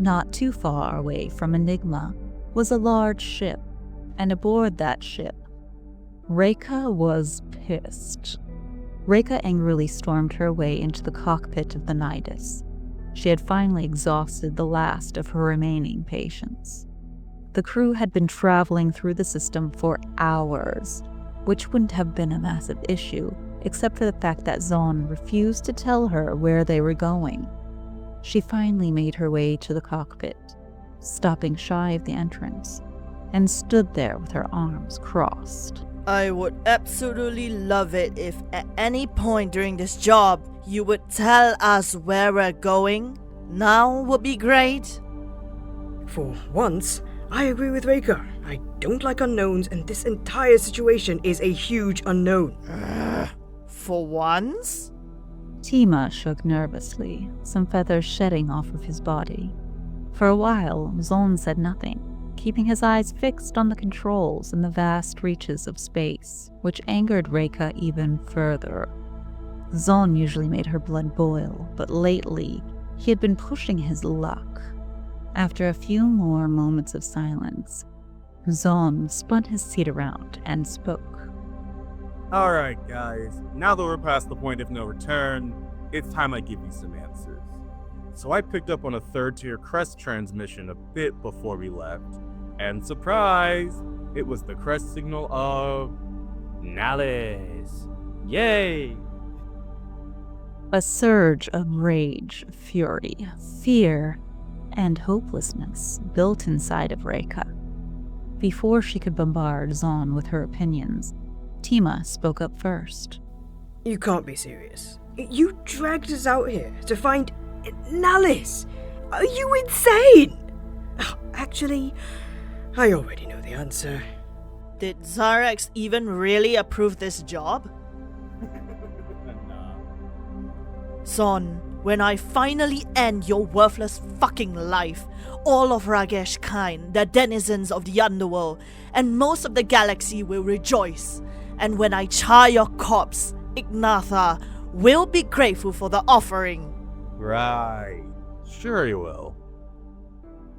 Not too far away from Enigma was a large ship, and aboard that ship, Reika was pissed. Reika angrily stormed her way into the cockpit of the Nidus. She had finally exhausted the last of her remaining patience. The crew had been traveling through the system for hours, which wouldn't have been a massive issue, except for the fact that Zon refused to tell her where they were going. She finally made her way to the cockpit, stopping shy of the entrance, and stood there with her arms crossed. I would absolutely love it if at any point during this job you would tell us where we're going. Now would be great. For once, I agree with Reika. I don't like unknowns, and this entire situation is a huge unknown. For once? Tima shook nervously, some feathers shedding off of his body. For a while, Zon said nothing, keeping his eyes fixed on the controls in the vast reaches of space, which angered Reika even further. Zon usually made her blood boil, but lately, he had been pushing his luck. After a few more moments of silence, Zon spun his seat around and spoke. Alright guys, now that we're past the point of no return, it's time I give you some answers. So I picked up on a third-tier crest transmission a bit before we left, and surprise, it was the crest signal of Nalis. Yay! A surge of rage, fury, fear, and hopelessness built inside of Reika. Before she could bombard Zon with her opinions, Tima spoke up first. You can't be serious. You dragged us out here to find Nalis. Are you insane? Actually, I already know the answer. Did Zarex even really approve this job? Son, when I finally end your worthless fucking life, all of Rhaegash kind, the denizens of the underworld, and most of the galaxy will rejoice. And when I char your corpse, Ignatha will be grateful for the offering. Right. Sure you will.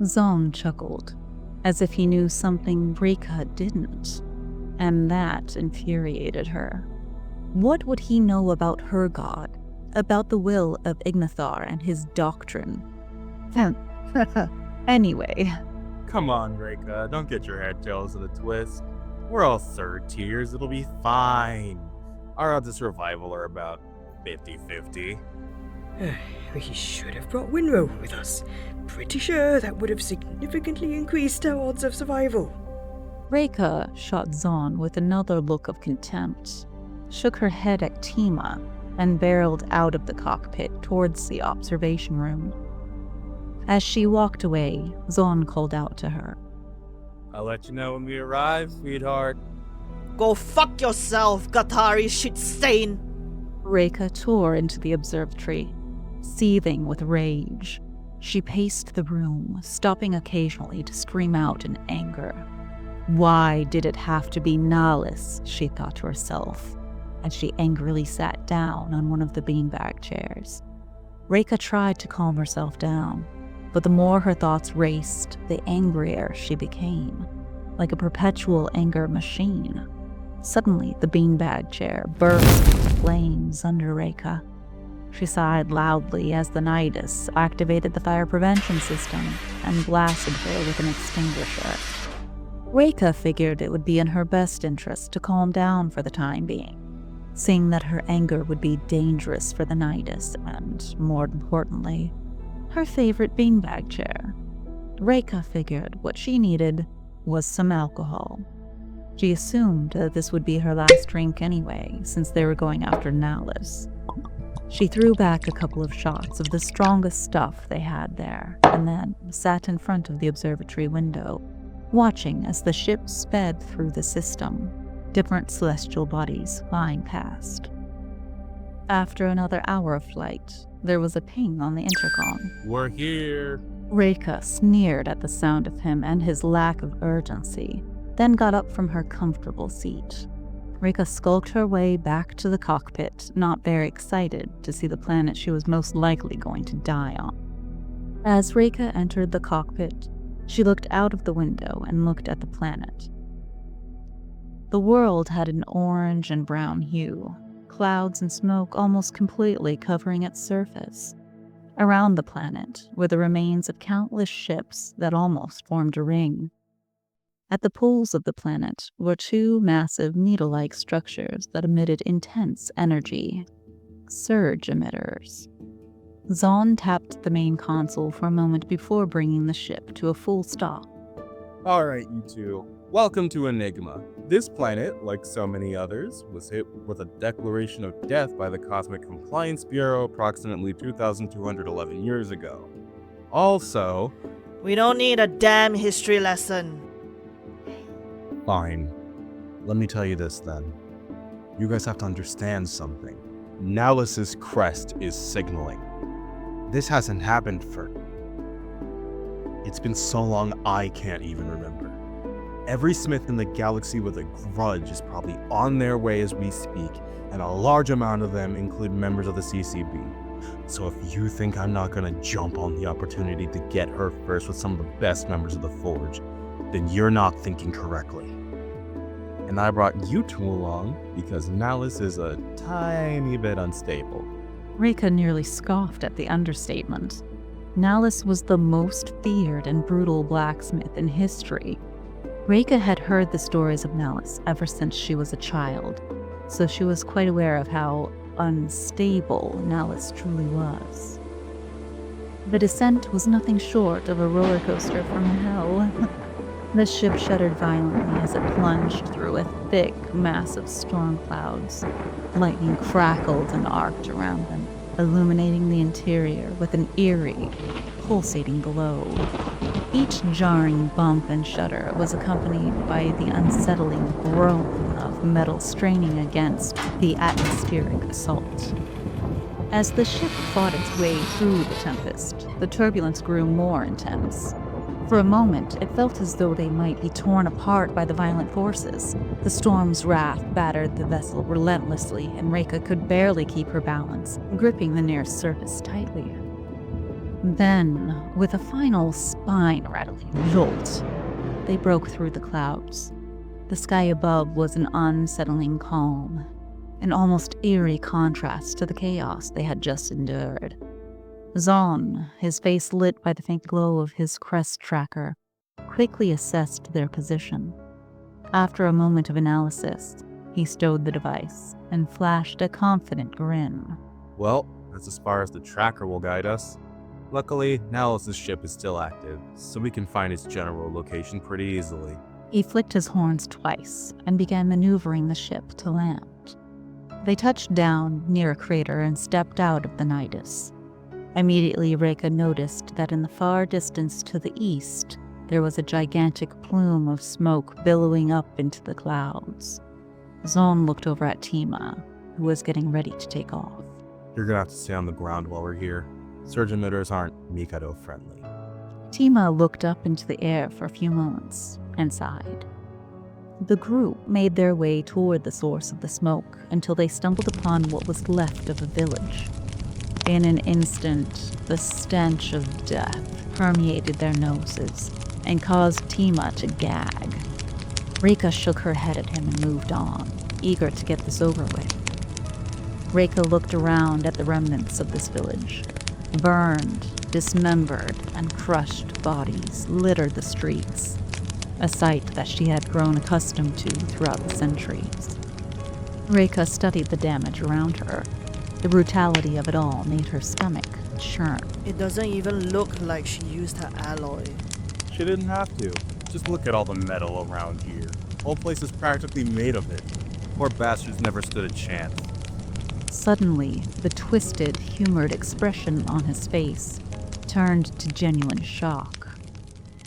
Zon chuckled, as if he knew something Reika didn't, and that infuriated her. What would he know about her god, about the will of Ignathar and his doctrine? Anyway. Come on, Reika, don't get your head jealous of the twist. We're all third tiers, it'll be fine. Our odds of survival are about 50-50. We should have brought Winrow with us. Pretty sure that would have significantly increased our odds of survival. Reika shot Zon with another look of contempt, shook her head at Tima, and barreled out of the cockpit towards the observation room. As she walked away, Zon called out to her. I'll let you know when we arrive, sweetheart. Go fuck yourself, Gatari shit stain! Reika tore into the observatory, seething with rage. She paced the room, stopping occasionally to scream out in anger. Why did it have to be Nalis, she thought to herself, as she angrily sat down on one of the beanbag chairs. Reika tried to calm herself down, but the more her thoughts raced, the angrier she became, like a perpetual anger machine. Suddenly, the beanbag chair burst into flames under Reika. She sighed loudly as the Nidus activated the fire prevention system and blasted her with an extinguisher. Reika figured it would be in her best interest to calm down for the time being, seeing that her anger would be dangerous for the Nidus and, more importantly, her favorite beanbag chair. Reika figured what she needed was some alcohol. She assumed that this would be her last drink anyway, since they were going after Nalis. She threw back a couple of shots of the strongest stuff they had there, and then sat in front of the observatory window, watching as the ship sped through the system, different celestial bodies flying past. After another hour of flight, there was a ping on the intercom. We're here. Reika sneered at the sound of him and his lack of urgency, then got up from her comfortable seat. Reika skulked her way back to the cockpit, not very excited to see the planet she was most likely going to die on. As Reika entered the cockpit, she looked out of the window and looked at the planet. The world had an orange and brown hue, clouds and smoke almost completely covering its surface. Around the planet were the remains of countless ships that almost formed a ring. At the poles of the planet were two massive needle-like structures that emitted intense energy, surge emitters. Zahn tapped the main console for a moment before bringing the ship to a full stop. Alright, you two. Welcome to Enigma. This planet, like so many others, was hit with a declaration of death by the Cosmic Compliance Bureau approximately 2,211 years ago. Also, We don't need a damn history lesson. fine. Let me tell you this then. You guys have to understand something. Nalis's crest is signaling. This hasn't happened for... It's been so long I can't even remember. Every smith in the galaxy with a grudge is probably on their way as we speak, and a large amount of them include members of the CCB. So if you think I'm not gonna jump on the opportunity to get her first with some of the best members of the Forge, then you're not thinking correctly. And I brought you two along because Nalis is a tiny bit unstable. Reika nearly scoffed at the understatement. Nalis was the most feared and brutal blacksmith in history. Reika had heard the stories of Nalis ever since she was a child, so she was quite aware of how unstable Nalis truly was. The descent was nothing short of a roller coaster from hell. The ship shuddered violently as it plunged through a thick mass of storm clouds. Lightning crackled and arced around them, illuminating the interior with an eerie, pulsating glow. Each jarring bump and shudder was accompanied by the unsettling groan of metal straining against the atmospheric assault. As the ship fought its way through the tempest, the turbulence grew more intense. For a moment, it felt as though they might be torn apart by the violent forces. The storm's wrath battered the vessel relentlessly, and Reika could barely keep her balance, gripping the nearest surface tightly. Then, with a final spine-rattling jolt, they broke through the clouds. The sky above was an unsettling calm, an almost eerie contrast to the chaos they had just endured. Zahn, his face lit by the faint glow of his crest tracker, quickly assessed their position. After a moment of analysis, he stowed the device and flashed a confident grin. Well, that's as far as the tracker will guide us. Luckily, Nalis's ship is still active, so we can find its general location pretty easily. He flicked his horns twice and began maneuvering the ship to land. They touched down near a crater and stepped out of the Nidus. Immediately, Reika noticed that in the far distance to the east, there was a gigantic plume of smoke billowing up into the clouds. Zahn looked over at Tima, who was getting ready to take off. You're gonna have to stay on the ground while we're here. Surge emitters aren't Mikado friendly. Tima looked up into the air for a few moments and sighed. The group made their way toward the source of the smoke until they stumbled upon what was left of a village. In an instant, the stench of death permeated their noses and caused Tima to gag. Reika shook her head at him and moved on, eager to get this over with. Reika looked around at the remnants of this village. Burned, dismembered, and crushed bodies littered the streets, a sight that she had grown accustomed to throughout the centuries. Reika studied the damage around her. The brutality of it all made her stomach churn. It doesn't even look like she used her alloy. She didn't have to. Just look at all the metal around here. Whole place is practically made of it. Poor bastards never stood a chance. Suddenly, the twisted, humored expression on his face turned to genuine shock.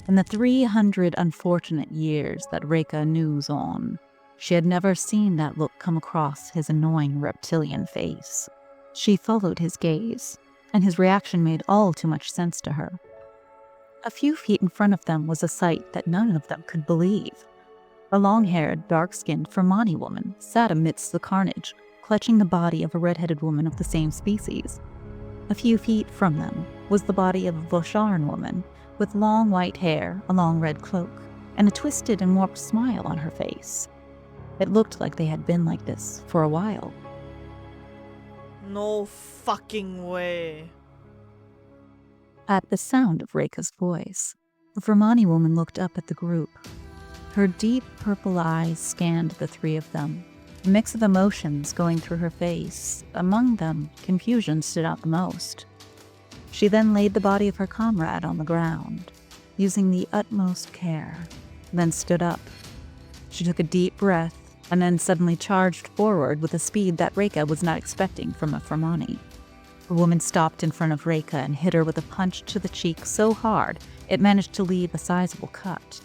In the 300 unfortunate years that Reika knew Zahn, she had never seen that look come across his annoying reptilian face. She followed his gaze, and his reaction made all too much sense to her. A few feet in front of them was a sight that none of them could believe. A long-haired, dark-skinned Fermani woman sat amidst the carnage, clutching the body of a red-headed woman of the same species. A few feet from them was the body of a Vosharan woman with long white hair, a long red cloak, and a twisted and warped smile on her face. It looked like they had been like this for a while. No fucking way. At the sound of Reika's voice, the Vermani woman looked up at the group. Her deep purple eyes scanned the three of them, a mix of emotions going through her face. Among them, confusion stood out the most. She then laid the body of her comrade on the ground, using the utmost care, then stood up. She took a deep breath and then suddenly charged forward with a speed that Reika was not expecting from a Vermani. The woman stopped in front of Reika and hit her with a punch to the cheek so hard it managed to leave a sizable cut.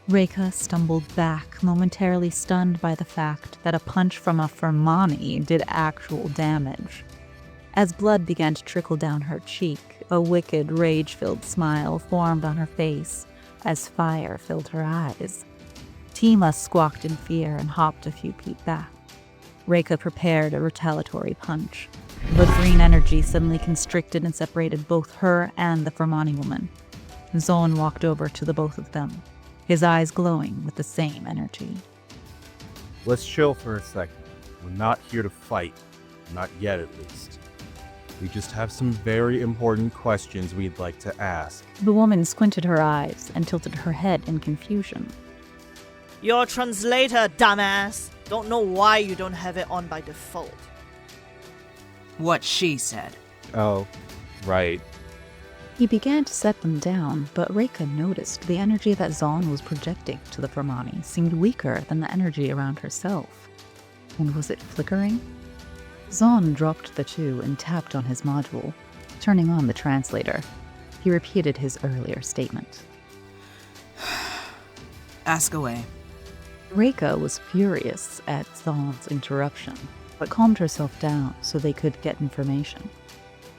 Reika stumbled back, momentarily stunned by the fact that a punch from a Vermani did actual damage. As blood began to trickle down her cheek, a wicked, rage-filled smile formed on her face as fire filled her eyes. Tima squawked in fear and hopped a few feet back. Reika prepared a retaliatory punch. The green energy suddenly constricted and separated both her and the Vermani woman. Zon walked over to the both of them, his eyes glowing with the same energy. Let's chill for a second. We're not here to fight. Not yet, at least. We just have some very important questions we'd like to ask. The woman squinted her eyes and tilted her head in confusion. Your translator, dumbass. Don't know why you don't have it on by default. What she said. Oh, right. He began to set them down, but Reika noticed the energy that Zon was projecting to the Vermani seemed weaker than the energy around herself. And was it flickering? Zon dropped the two and tapped on his module, turning on the translator. He repeated his earlier statement. Ask away. Reika was furious at Zon's interruption, but calmed herself down so they could get information.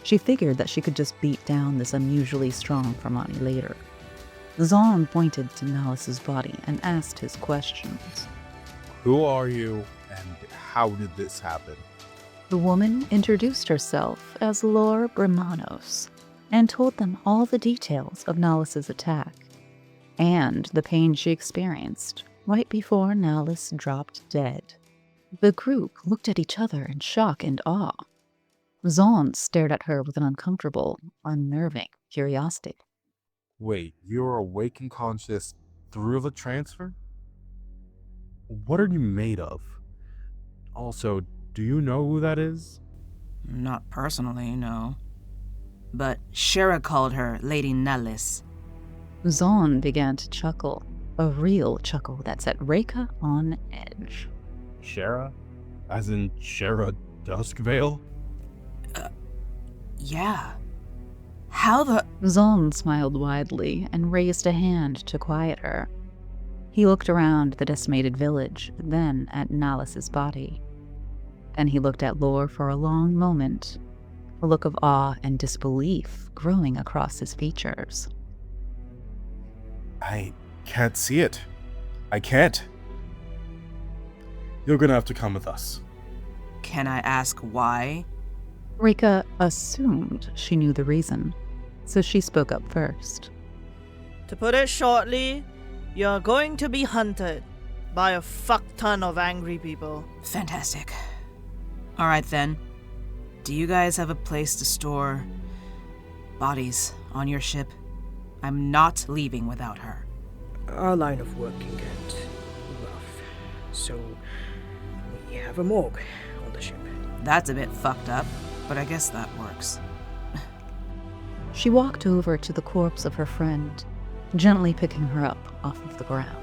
She figured that she could just beat down this unusually strong Vermani later. Zon pointed to Nalis's body and asked his questions. Who are you, and how did this happen? The woman introduced herself as Lor Bremanos and told them all the details of Nalis's attack and the pain she experienced right before Nalis dropped dead. The group looked at each other in shock and awe. Zon stared at her with an uncomfortable, unnerving curiosity. Wait, you're awake and conscious through the transfer? What are you made of? Also, do you know who that is? Not personally, no. But Shera called her Lady Nalis. Zon began to chuckle, a real chuckle that set Reika on edge. Shera? As in Shera Duskvale? Yeah. How the... Zon smiled widely and raised a hand to quiet her. He looked around the decimated village, then at Nalis's body. Then he looked at Lor for a long moment, a look of awe and disbelief growing across his features. I can't see it. I can't. You're gonna have to come with us. Can I ask why? Reika assumed she knew the reason, so she spoke up first. To put it shortly, you're going to be hunted by a fuck ton of angry people. Fantastic. Alright then. Do you guys have a place to store bodies on your ship? I'm not leaving without her. Our line of work can get rough, so we have a morgue on the ship. That's a bit fucked up, but I guess that works. She walked over to the corpse of her friend, gently picking her up off of the ground.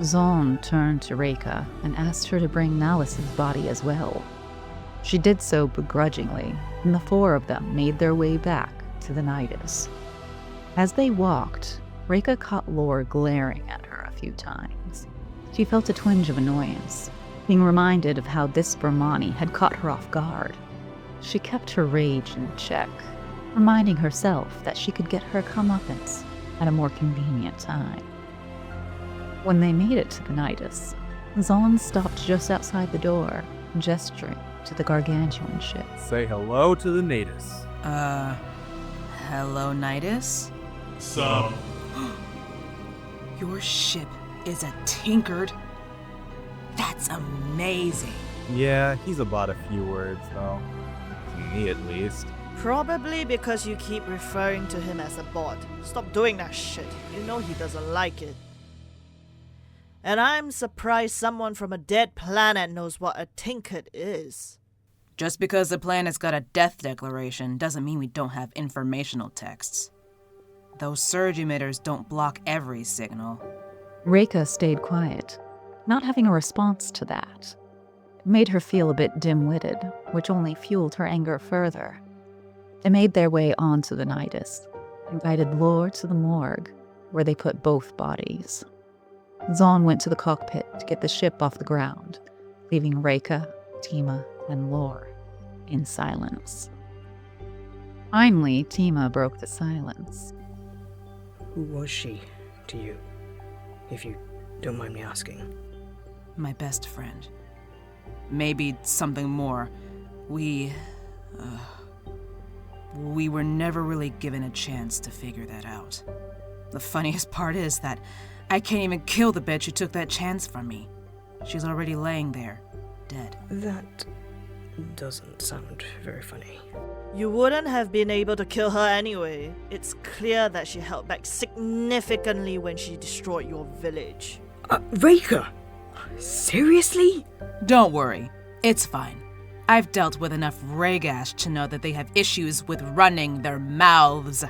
Zon turned to Reika and asked her to bring Nalis's body as well. She did so begrudgingly, and the four of them made their way back to the Nidus. As they walked, Reika caught Lor glaring at her a few times. She felt a twinge of annoyance, being reminded of how this Vermani had caught her off guard. She kept her rage in check, reminding herself that she could get her comeuppance at a more convenient time. When they made it to the Nidus, Zon stopped just outside the door, gesturing to the gargantuan ship. Say hello to the natives. Hello, Nidus? Sup? Your ship is a tinkered? That's amazing. Yeah, he's about a few words, though. To me, at least. Probably because you keep referring to him as a bot. Stop doing that shit. You know he doesn't like it. And I'm surprised someone from a dead planet knows what a tinkered is. Just because the planet's got a death declaration doesn't mean we don't have informational texts. Those surge emitters don't block every signal. Reika stayed quiet, not having a response to that. It made her feel a bit dim-witted, which only fueled her anger further. They made their way onto the Nidus and guided Lore to the morgue, where they put both bodies. Zon went to the cockpit to get the ship off the ground, leaving Reika, Tima, and Lore in silence. Finally, Tima broke the silence. Who was she to you, if you don't mind me asking? My best friend. Maybe something more. We were never really given a chance to figure that out. The funniest part is that I can't even kill the bitch who took that chance from me. She's already laying there, dead. That doesn't sound very funny. You wouldn't have been able to kill her anyway. It's clear that she held back significantly when she destroyed your village. Reika? Seriously? Don't worry, it's fine. I've dealt with enough Rhaegash to know that they have issues with running their mouths.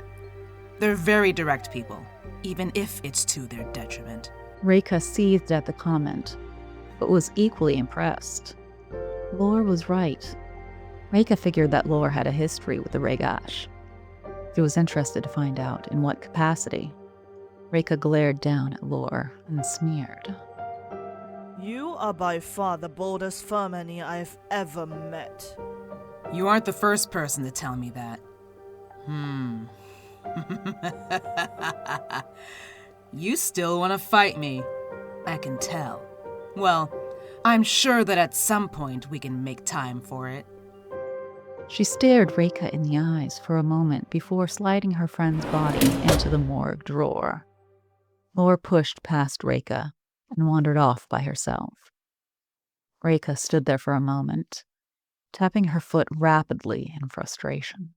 They're very direct people, even if it's to their detriment. Reika seethed at the comment, but was equally impressed. Lore was right. Reika figured that Lore had a history with the Rhaegash. She was interested to find out in what capacity. Reika glared down at Lore and sneered. You are by far the boldest Furmany I've ever met. You aren't the first person to tell me that. You still want to fight me. I can tell. Well, I'm sure that at some point we can make time for it. She stared Reika in the eyes for a moment before sliding her friend's body into the morgue drawer. Lore pushed past Reika and wandered off by herself. Reika stood there for a moment, tapping her foot rapidly in frustration.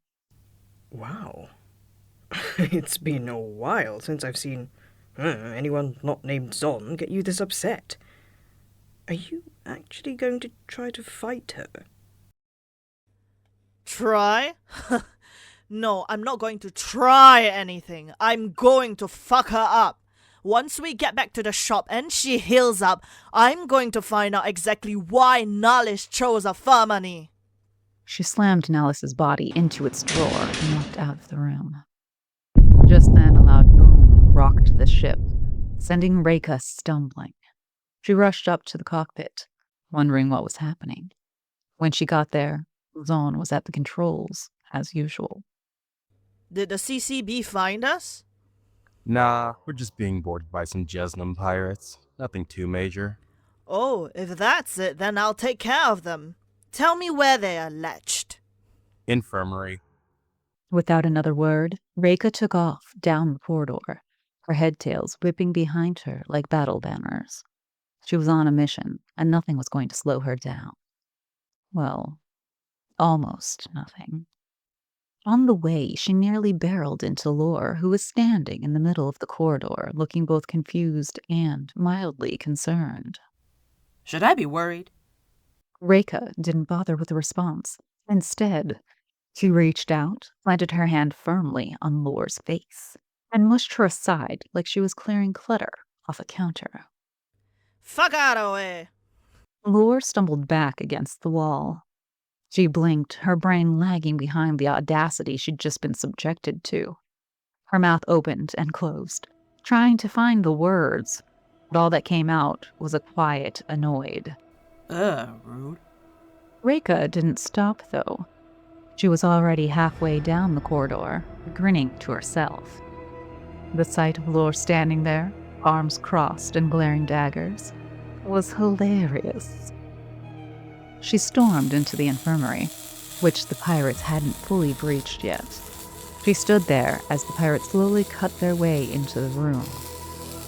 Wow. It's been a while since I've seen anyone not named Zon get you this upset. Are you actually going to try to fight her? Try? No, I'm not going to try anything. I'm going to fuck her up. Once we get back to the shop and she heals up, I'm going to find out exactly why Nahlis chose a Furmany. She slammed Nahlis's body into its drawer and walked out of the room. Just then, a loud boom rocked the ship, sending Reika stumbling. She rushed up to the cockpit, wondering what was happening. When she got there, Zon was at the controls, as usual. Did the CCB find us? Nah, we're just being boarded by some Jesnum pirates. Nothing too major. Oh, if that's it, then I'll take care of them. Tell me where they are latched. Infirmary. Without another word, Reika took off down the corridor, her headtails whipping behind her like battle banners. She was on a mission, and nothing was going to slow her down. Well, almost nothing. On the way, she nearly barreled into Lore, who was standing in the middle of the corridor, looking both confused and mildly concerned. Should I be worried? Reika didn't bother with a response. Instead, she reached out, planted her hand firmly on Lore's face, and mushed her aside like she was clearing clutter off a counter. Fuck out of the way! Lore stumbled back against the wall. She blinked, her brain lagging behind the audacity she'd just been subjected to. Her mouth opened and closed, trying to find the words, but all that came out was a quiet, annoyed. Rude. Reika didn't stop, though. She was already halfway down the corridor, grinning to herself. The sight of Lore standing there, arms crossed and glaring daggers, was hilarious. She stormed into the infirmary, which the pirates hadn't fully breached yet. She stood there as the pirates slowly cut their way into the room.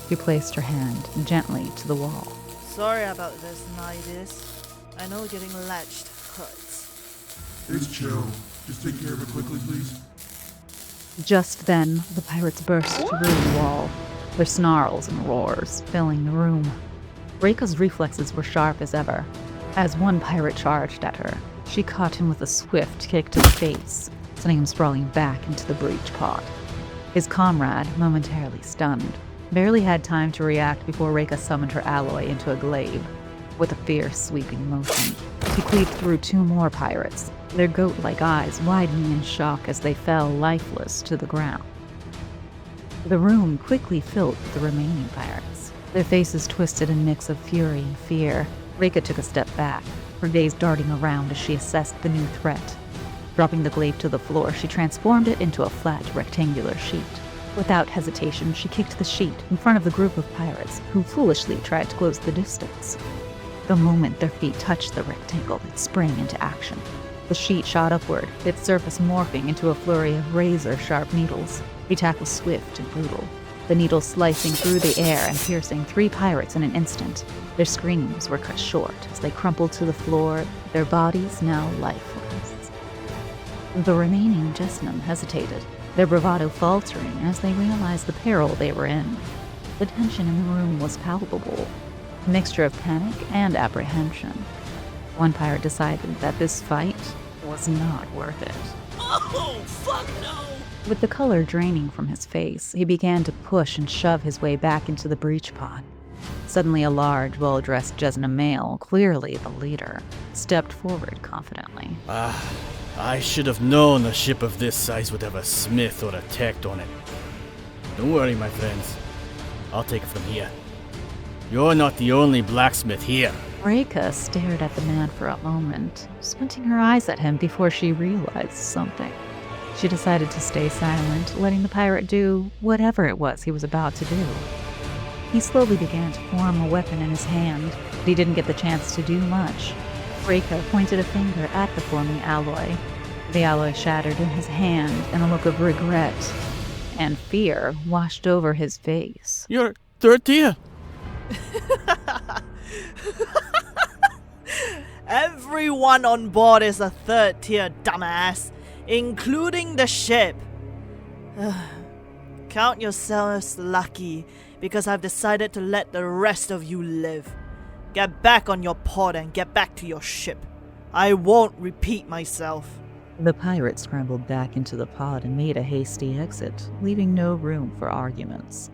She placed her hand gently to the wall. Sorry about this, Nidus. I know getting latched hurts. It's chill. Just take care of it quickly, please. Just then, the pirates burst through the wall, their snarls and roars filling the room. Reika's reflexes were sharp as ever. As one pirate charged at her, she caught him with a swift kick to the face, sending him sprawling back into the breach pod. His comrade, momentarily stunned, barely had time to react before Reika summoned her alloy into a glaive. With a fierce, sweeping motion, he cleaved through two more pirates, their goat-like eyes widening in shock as they fell lifeless to the ground. The room quickly filled with the remaining pirates, their faces twisted in a mix of fury and fear. Reika took a step back, her gaze darting around as she assessed the new threat. Dropping the glaive to the floor, she transformed it into a flat, rectangular sheet. Without hesitation, she kicked the sheet in front of the group of pirates, who foolishly tried to close the distance. The moment their feet touched the rectangle, it sprang into action. The sheet shot upward, its surface morphing into a flurry of razor-sharp needles. The attack was swift and brutal, the needles slicing through the air and piercing 3 pirates in an instant. Their screams were cut short as they crumpled to the floor, their bodies now lifeless. The remaining Jesnum hesitated, their bravado faltering as they realized the peril they were in. The tension in the room was palpable, a mixture of panic and apprehension. One pirate decided that this fight was not worth it. Oh, fuck no! With the color draining from his face, he began to push and shove his way back into the breach pod. Suddenly, a large, well-dressed Jesnum male, clearly the leader, stepped forward confidently. I should have known a ship of this size would have a smith or a tech on it. Don't worry, my friends. I'll take it from here. You're not the only blacksmith here. Reika stared at the man for a moment, squinting her eyes at him before she realized something. She decided to stay silent, letting the pirate do whatever it was he was about to do. He slowly began to form a weapon in his hand, but he didn't get the chance to do much. Reika pointed a finger at the forming alloy. The alloy shattered in his hand, and a look of regret and fear washed over his face. You're 3rd tier. Everyone on board is a 3rd tier, dumbass, including the ship. Count yourselves lucky, because I've decided to let the rest of you live. Get back on your pod and get back to your ship. I won't repeat myself. The pirate scrambled back into the pod and made a hasty exit, leaving no room for arguments.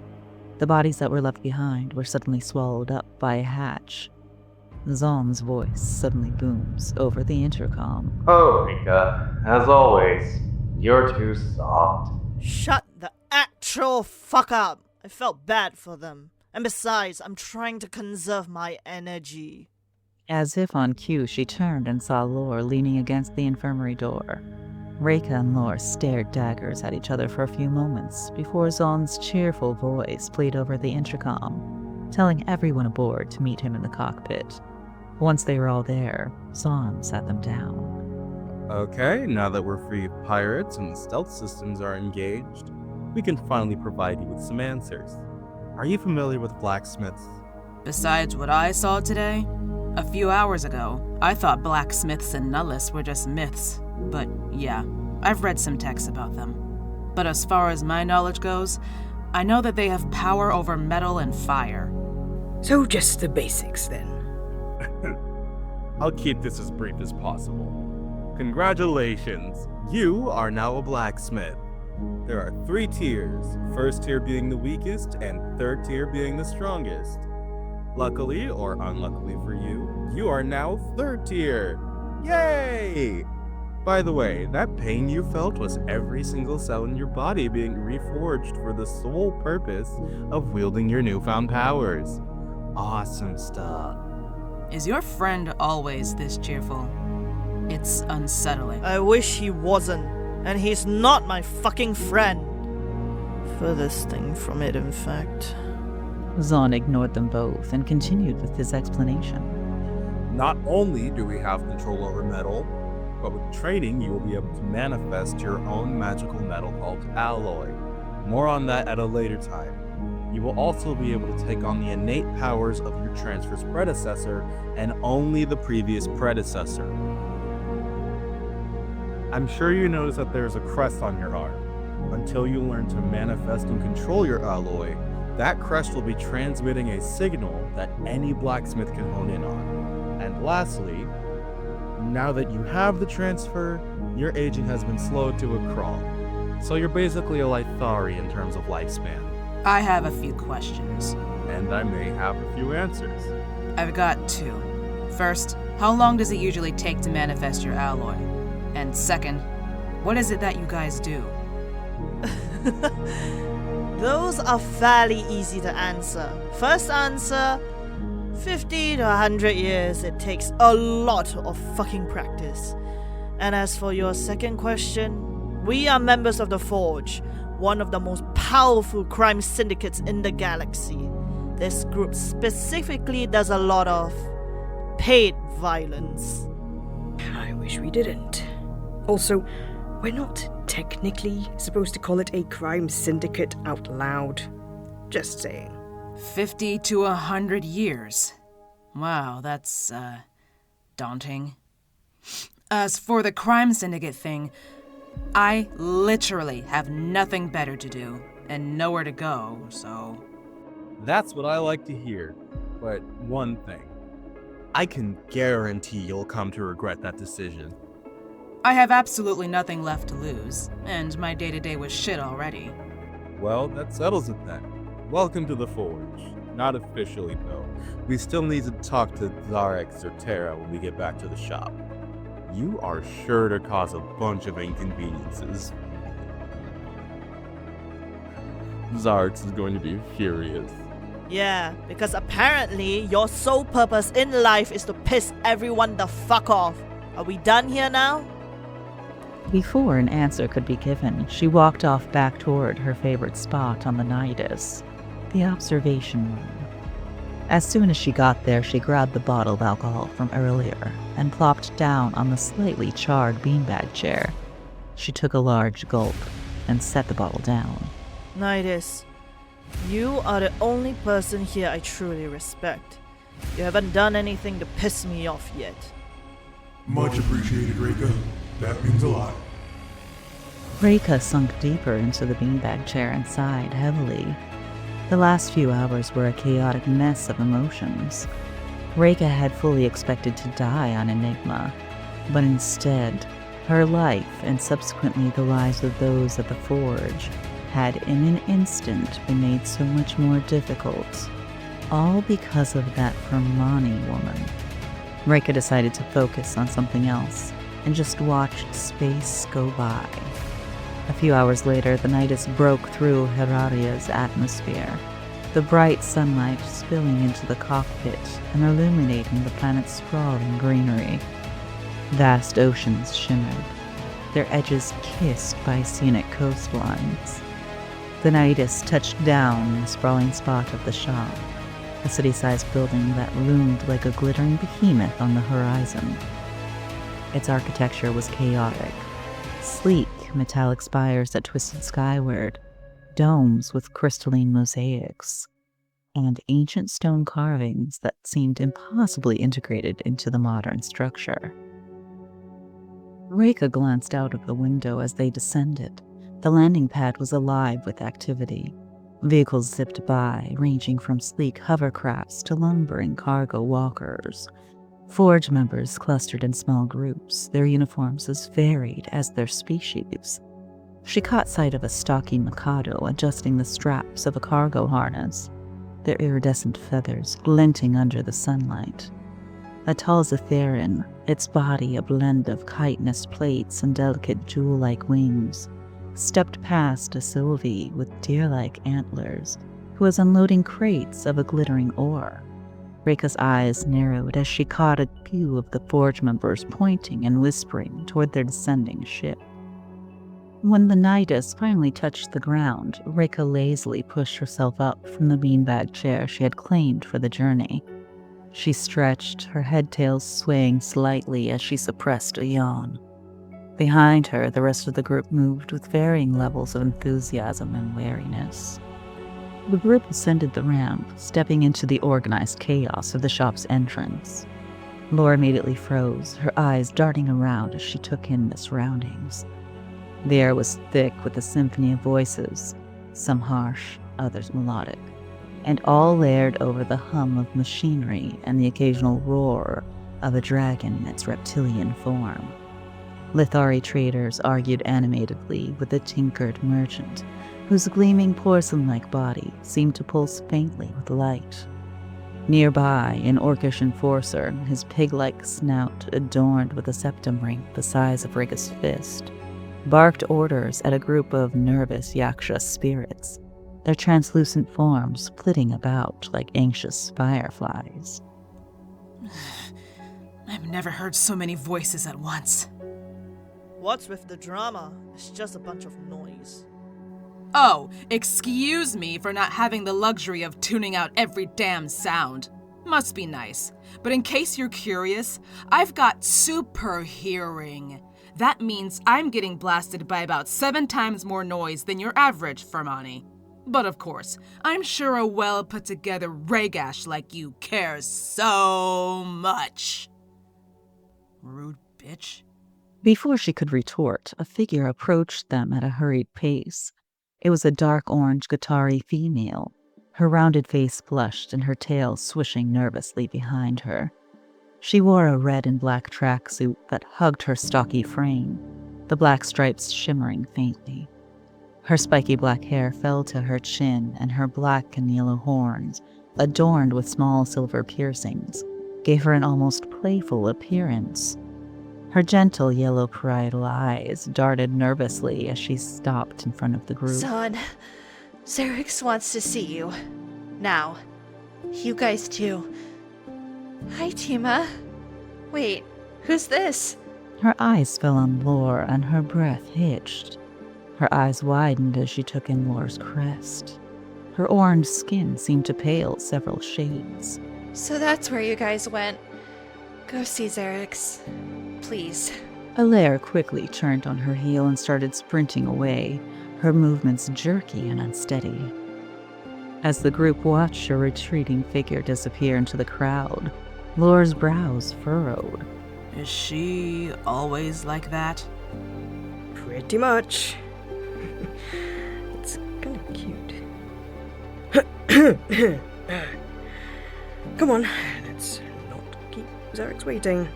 The bodies that were left behind were suddenly swallowed up by a hatch. Zom's voice suddenly booms over the intercom. Oh, Reika, as always, you're too soft. Shut the actual fuck up. I felt bad for them. And besides, I'm trying to conserve my energy. As if on cue, she turned and saw Lore leaning against the infirmary door. Reika and Lore stared daggers at each other for a few moments before Zon's cheerful voice played over the intercom, telling everyone aboard to meet him in the cockpit. Once they were all there, Zon sat them down. Okay, now that we're free of pirates and the stealth systems are engaged, we can finally provide you with some answers. Are you familiar with blacksmiths? Besides what I saw today, a few hours ago, I thought blacksmiths and nullists were just myths. But yeah, I've read some texts about them. But as far as my knowledge goes, I know that they have power over metal and fire. So just the basics then. I'll keep this as brief as possible. Congratulations, you are now a blacksmith. There are 3 tiers, 1st tier being the weakest and 3rd tier being the strongest. Luckily, or unluckily for you, you are now 3rd tier. Yay! By the way, that pain you felt was every single cell in your body being reforged for the sole purpose of wielding your newfound powers. Awesome stuff. Is your friend always this cheerful? It's unsettling. I wish he wasn't. And he's not my fucking friend. Furthest thing from it, in fact. Zon ignored them both and continued with his explanation. Not only do we have control over metal, but with training you will be able to manifest your own magical metal called alloy. More on that at a later time. You will also be able to take on the innate powers of your transfer's predecessor and only the previous predecessor. I'm sure you notice that there's a crest on your arm. Until you learn to manifest and control your alloy, that crest will be transmitting a signal that any blacksmith can hone in on. And lastly, now that you have the transfer, your aging has been slowed to a crawl. So you're basically a Lithari in terms of lifespan. I have a few questions. And I may have a few answers. I've got two. First, how long does it usually take to manifest your alloy? And second, what is it that you guys do? Those are fairly easy to answer. First answer, 50 to 100 years. It takes a lot of fucking practice. And as for your second question, we are members of the Forge, one of the most powerful crime syndicates in the galaxy. This group specifically does a lot of paid violence. I wish we didn't. Also, we're not technically supposed to call it a crime syndicate out loud. Just saying. 50 to 100 years. Wow, that's, daunting. As for the crime syndicate thing, I literally have nothing better to do and nowhere to go, so... That's what I like to hear. But one thing. I can guarantee you'll come to regret that decision. I have absolutely nothing left to lose, and my day-to-day was shit already. Well, that settles it then. Welcome to the Forge. Not officially, though. We still need to talk to Reika Doth'Torak when we get back to the shop. You are sure to cause a bunch of inconveniences. Zarx is going to be furious. Yeah, because apparently your sole purpose in life is to piss everyone the fuck off. Are we done here now? Before an answer could be given, she walked off back toward her favorite spot on the Nidus, the observation room. As soon as she got there, she grabbed the bottle of alcohol from earlier and plopped down on the slightly charred beanbag chair. She took a large gulp and set the bottle down. Nidus, you are the only person here I truly respect. You haven't done anything to piss me off yet. Much appreciated, Reika. That means a lot. Reika sunk deeper into the beanbag chair and sighed heavily. The last few hours were a chaotic mess of emotions. Reika had fully expected to die on Enigma, but instead, her life and subsequently the lives of those at the Forge had in an instant been made so much more difficult, all because of that Hermione woman. Reika decided to focus on something else and just watched space go by. A few hours later, the Nidus broke through Heraria's atmosphere, the bright sunlight spilling into the cockpit and illuminating the planet's sprawling greenery. Vast oceans shimmered, their edges kissed by scenic coastlines. The Nidus touched down in the sprawling spot of the shop, a city-sized building that loomed like a glittering behemoth on the horizon. Its architecture was chaotic. Sleek, metallic spires that twisted skyward, domes with crystalline mosaics, and ancient stone carvings that seemed impossibly integrated into the modern structure. Reika glanced out of the window as they descended. The landing pad was alive with activity. Vehicles zipped by, ranging from sleek hovercrafts to lumbering cargo walkers. Forge members clustered in small groups, their uniforms as varied as their species. She caught sight of a stocky Mikado adjusting the straps of a cargo harness, their iridescent feathers glinting under the sunlight. A tall Zetherin, its body a blend of chitinous plates and delicate jewel-like wings, stepped past a Sylvie with deer-like antlers, who was unloading crates of a glittering ore. Reika's eyes narrowed as she caught a few of the Forge members pointing and whispering toward their descending ship. When the Nidus finally touched the ground, Reika lazily pushed herself up from the beanbag chair she had claimed for the journey. She stretched, her head-tail swaying slightly as she suppressed a yawn. Behind her, the rest of the group moved with varying levels of enthusiasm and wariness. The group ascended the ramp, stepping into the organized chaos of the shop's entrance. Laura immediately froze, her eyes darting around as she took in the surroundings. The air was thick with a symphony of voices, some harsh, others melodic, and all layered over the hum of machinery and the occasional roar of a dragon in its reptilian form. Lithari traders argued animatedly with a tinkered merchant, whose gleaming porcelain-like body seemed to pulse faintly with light. Nearby, an orcish enforcer, his pig-like snout adorned with a septum ring the size of Reika's fist, barked orders at a group of nervous Yaksha spirits, their translucent forms flitting about like anxious fireflies. I've never heard so many voices at once. What's with the drama? It's just a bunch of noise. Oh, excuse me for not having the luxury of tuning out every damn sound. Must be nice. But in case you're curious, I've got super hearing. That means I'm getting blasted by about 7 times more noise than your average, Fermani. But of course, I'm sure a well-put-together Rhaegash like you cares so much. Rude bitch. Before she could retort, a figure approached them at a hurried pace. It was a dark orange Guattari female, her rounded face flushed and her tail swishing nervously behind her. She wore a red and black tracksuit that hugged her stocky frame, the black stripes shimmering faintly. Her spiky black hair fell to her chin, and her black and yellow horns, adorned with small silver piercings, gave her an almost playful appearance. Her gentle yellow parietal eyes darted nervously as she stopped in front of the group. Son, Xerix wants to see you. Now. You guys too. Hi, Tima. Wait, who's this? Her eyes fell on Lore, and her breath hitched. Her eyes widened as she took in Lore's crest. Her orange skin seemed to pale several shades. So that's where you guys went. Go see Xerix. Please. Alaire quickly turned on her heel and started sprinting away, her movements jerky and unsteady. As the group watched her retreating figure disappear into the crowd, Lore's brows furrowed. Is she always like that? Pretty much. It's kind of cute. Come on, let's not keep Xerix waiting.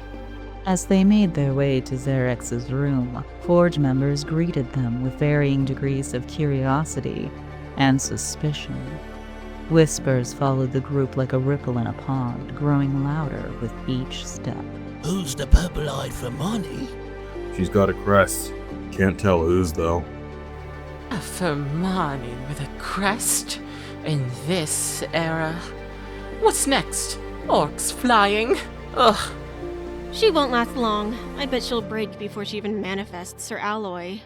As they made their way to Xerix's room, Forge members greeted them with varying degrees of curiosity and suspicion. Whispers followed the group like a ripple in a pond, growing louder with each step. Who's the purple-eyed Fermani? She's got a crest. Can't tell whose, though. A Fermani with a crest? In this era? What's next? Orcs flying? Ugh. She won't last long. I bet she'll break before she even manifests her alloy.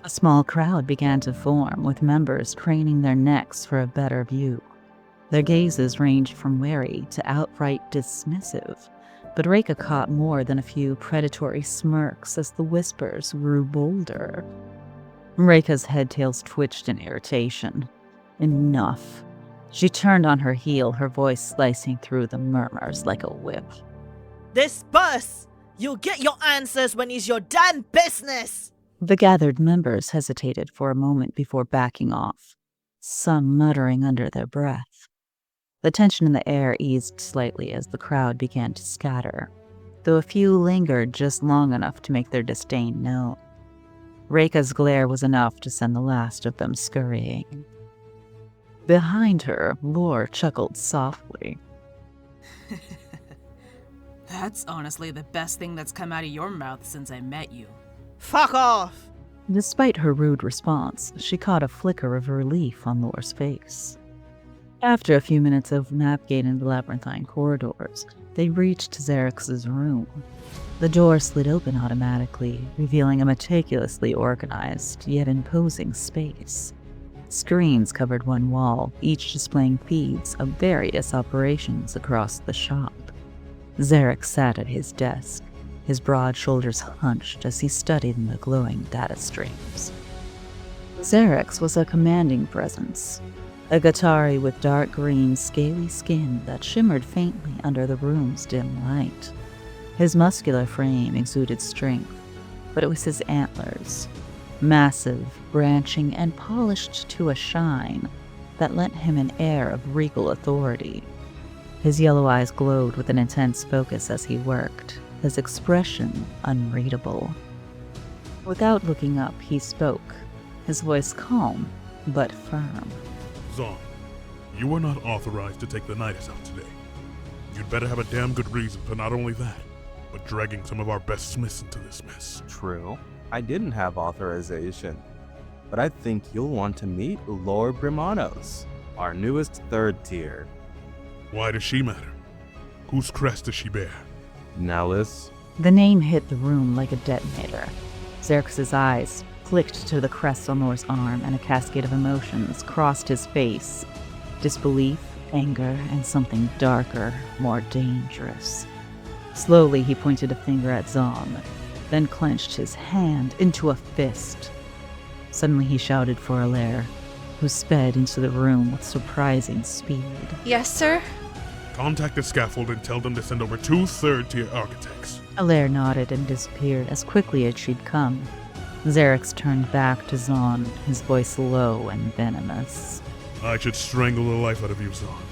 A small crowd began to form, with members craning their necks for a better view. Their gazes ranged from wary to outright dismissive, but Reika caught more than a few predatory smirks as the whispers grew bolder. Reika's head-tails twitched in irritation. Enough. She turned on her heel, her voice slicing through the murmurs like a whip. Disperse! You'll get your answers when it's your damn business! The gathered members hesitated for a moment before backing off, some muttering under their breath. The tension in the air eased slightly as the crowd began to scatter, though a few lingered just long enough to make their disdain known. Reika's glare was enough to send the last of them scurrying. Behind her, Lore chuckled softly. That's honestly the best thing that's come out of your mouth since I met you. Fuck off! Despite her rude response, she caught a flicker of relief on Lore's face. After a few minutes of navigating the labyrinthine corridors, they reached Xerix's room. The door slid open automatically, revealing a meticulously organized yet imposing space. Screens covered one wall, each displaying feeds of various operations across the shop. Zarek sat at his desk, his broad shoulders hunched as he studied the glowing data streams. Zarek's was a commanding presence, a Gatari with dark green, scaly skin that shimmered faintly under the room's dim light. His muscular frame exuded strength, but it was his antlers, massive, branching, and polished to a shine, that lent him an air of regal authority. His yellow eyes glowed with an intense focus as he worked, his expression unreadable. Without looking up, he spoke, his voice calm but firm. Zon, you are not authorized to take the Nidus out today. You'd better have a damn good reason for not only that, but dragging some of our best smiths into this mess. True. I didn't have authorization, but I think you'll want to meet Lord Brimanos, our newest third tier. Why does she matter? Whose crest does she bear? Nellis. The name hit the room like a detonator. Xerxes' eyes flicked to the crest on Lor's arm, and a cascade of emotions crossed his face. Disbelief, anger, and something darker, more dangerous. Slowly, he pointed a finger at Zon, then clenched his hand into a fist. Suddenly, he shouted for Alaire, who sped into the room with surprising speed. Yes, sir? Contact the scaffold and tell them to send over 2 third-tier architects. Alaire nodded and disappeared as quickly as she'd come. Xerx turned back to Zon, his voice low and venomous. I should strangle the life out of you, Zon.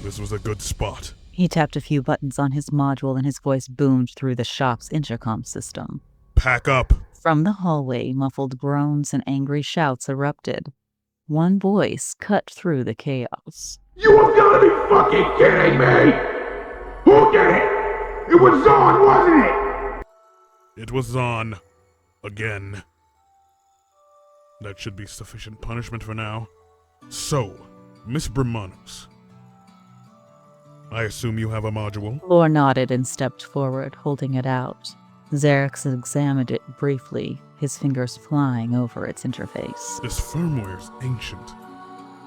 This was a good spot. He tapped a few buttons on his module and his voice boomed through the shop's intercom system. Pack up! From the hallway, muffled groans and angry shouts erupted. One voice cut through the chaos. You have got to be fucking kidding me! Who did it? It was Zon, wasn't it? It was Zon. Again. That should be sufficient punishment for now. So, Miss Brimanos, I assume you have a module? Lor nodded and stepped forward, holding it out. Xerx examined it briefly, his fingers flying over its interface. This firmware's ancient.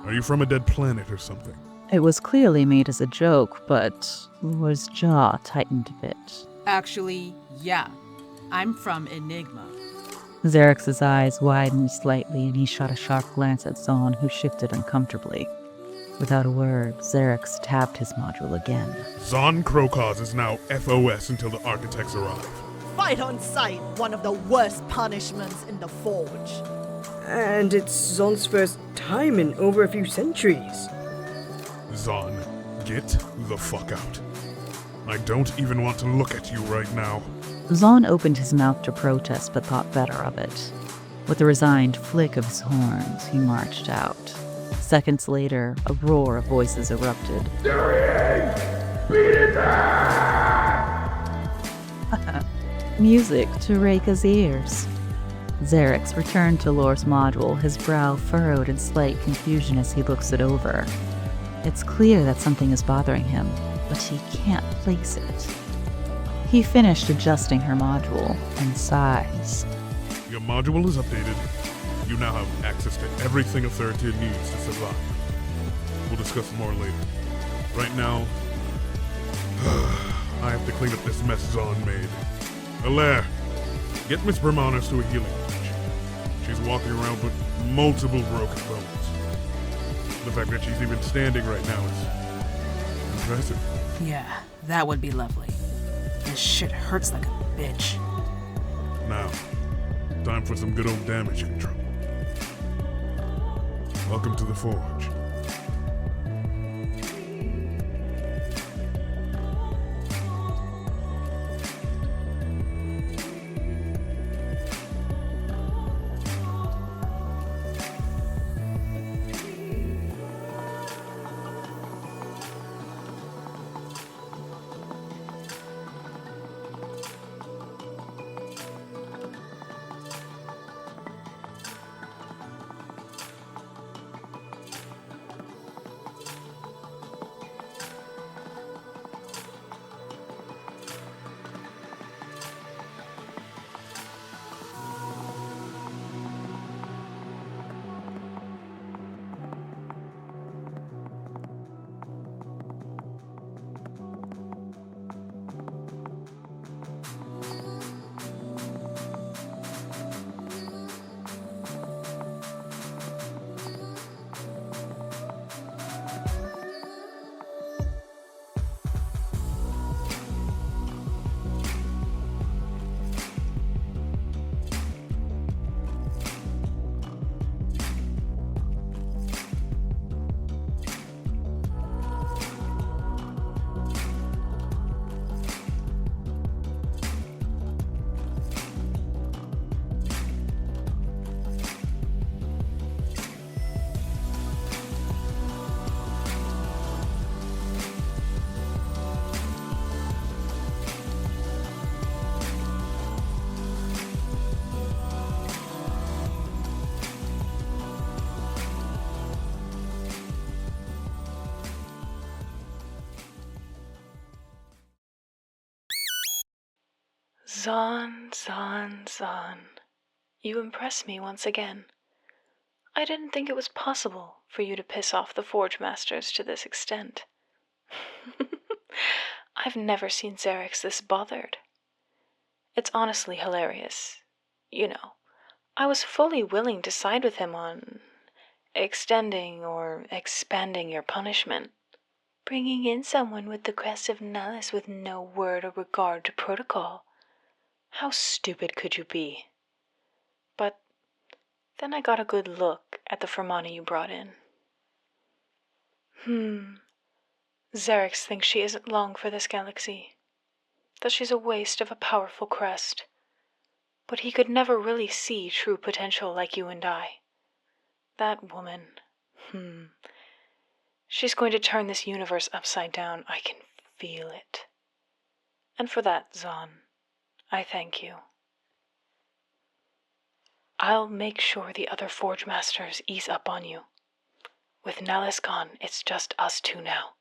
Are you from a dead planet or something? It was clearly made as a joke, but Lor's jaw tightened a bit. Actually, yeah. I'm from Enigma. Xerx's eyes widened slightly, and he shot a sharp glance at Zon, who shifted uncomfortably. Without a word, Xerx tapped his module again. Zon Krokaz is now FOS until the architects arrive. Fight on sight, one of the worst punishments in the Forge. And it's Zon's first time in over a few centuries. Zon, get the fuck out. I don't even want to look at you right now. Zon opened his mouth to protest, but thought better of it. With a resigned flick of his horns, he marched out. Seconds later, a roar of voices erupted. There he is! Beat it back! Music to Reika's ears. Xerx returned to Lor's module, his brow furrowed in slight confusion as he looks it over. It's clear that something is bothering him, but he can't place it. He finished adjusting her module and sighs. Your module is updated. You now have access to everything a third tier needs to survive. We'll discuss more later. Right now, I have to clean up this mess Zon made. Alaire, get Miss Brimanos to a healing bench. She's walking around with multiple broken bones. The fact that she's even standing right now is impressive. Yeah, that would be lovely. This shit hurts like a bitch. Now, time for some good old damage control. Welcome to the Forge. Zon, Zon, Zon. You impress me once again. I didn't think it was possible for you to piss off the Forge Masters to this extent. I've never seen Xerix this bothered. It's honestly hilarious. You know, I was fully willing to side with him on extending or expanding your punishment. Bringing in someone with the crest of Nullis with no word or regard to protocol. How stupid could you be? But then I got a good look at the Fermani you brought in. Xerix thinks she isn't long for this galaxy. That she's a waste of a powerful crest. But he could never really see true potential like you and I. That woman, she's going to turn this universe upside down. I can feel it. And for that, Zon, I thank you. I'll make sure the other Forge Masters ease up on you. With Nallis gone, it's just us two now.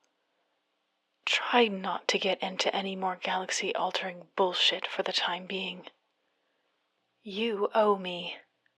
Try not to get into any more galaxy-altering bullshit for the time being. You owe me.